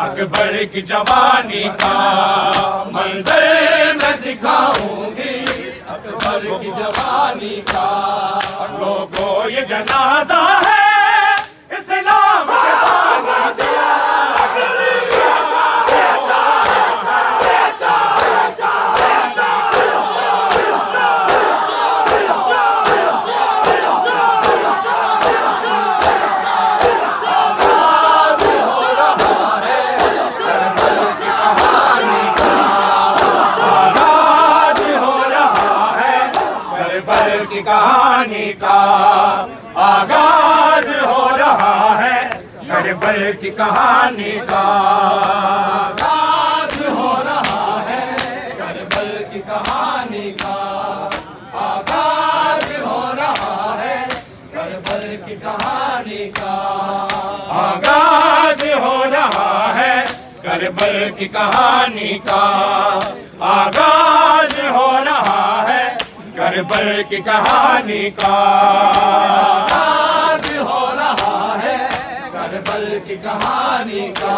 अकबर की जवानी का मंजर मैं दिखाऊंगी, अकबर की जवानी का। लोगों ये जनाजा है इस्लाम के बानी का। कहानी का आगाज हो रहा है, करबल की कहानी का आगाज हो रहा है, करबल की कहानी का आगाज हो रहा है, करबल की कहानी का आगाज हो रहा है, करबल की कहानी का आगाज हो रहा है, करबल की कहानी का आगाज हो रहा है, करबल की कहानी का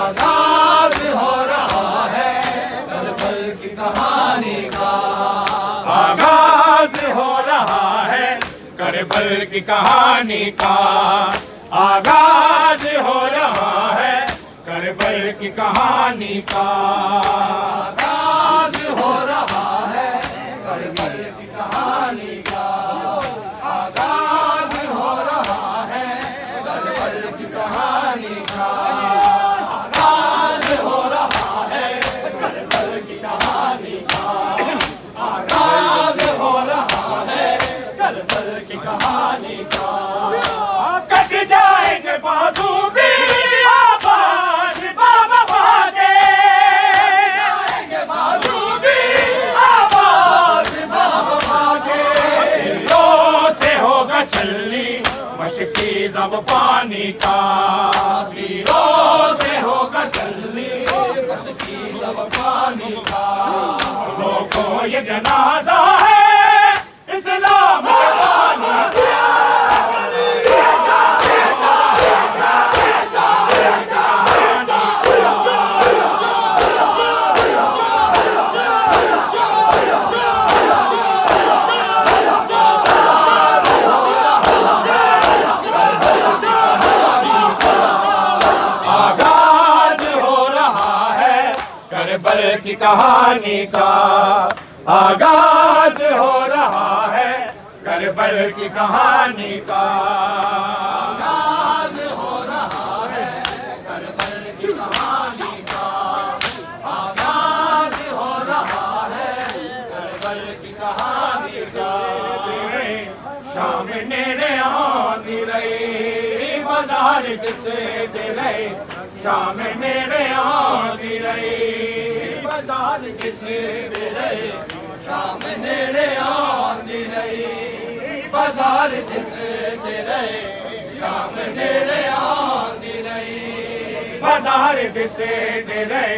आगाज हो रहा है, करबल की कहानी का आगाज हो रहा है, करबल की कहानी का आगाज हो रहा है, करबल की कहानी का आगाज हो रहा है, करबल की कहानी का आगाज हो रहा है, करबल की कहानी का आगाज हो रहा है, करबल की कहानी का आगाज हो रहा है, करबल की कहानी का। कट जाएंगे बाजू भी आवाज बाबा के, जाएंगे बाजू भी आवाज बाबा के। तीरों से होगा छलनी मशकी जब पानी का, तीरों से होगा छलनी मशकी जब पानी का। लोगों ये जनाजा है इस्लाम के बानी का। करबल की कहानी का आगाज हो रहा है, करबल की कहानी का आगाज हो रहा है, करबल की कहानी का आगाज हो रहा है, करबल की कहानी का। शाम नेड़े आंदी रही बाजार किसे दे रहे, शाम नेड़े आंदी रही बाजार किसे दे रहे, शाम नेड़े आंदी रही बाजार किसे दे रहे, शाम नेड़े आंदी रही बाजार किसे दे रहे।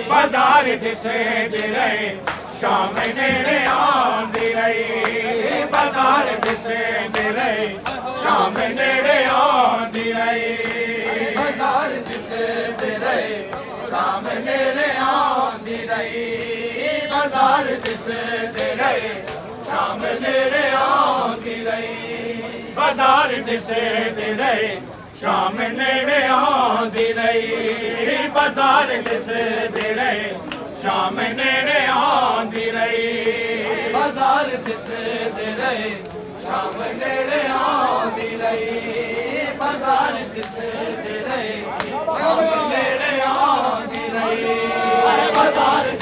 बाजार दिसे दे रहे, शाम नेड़े आंदी रही बाजार दिसे दे रहे, शाम नेड़े आंदी रही बाजार दिसे दे रहे, शाम नेड़े आंदी रही बाजार दिसे दे रहे, शाम नेड़े आंदी रही बाजार दिसे दे रहे, शाम नेड़े आंदी रही बाजार दिसे दे रहे, शाम नेड़े आंदी रही बाजार दिसे दे रहे, शाम नेड़े आंदी रही बाजार दिसे दे रहे, शाम नेड़े आंदी रही बाजार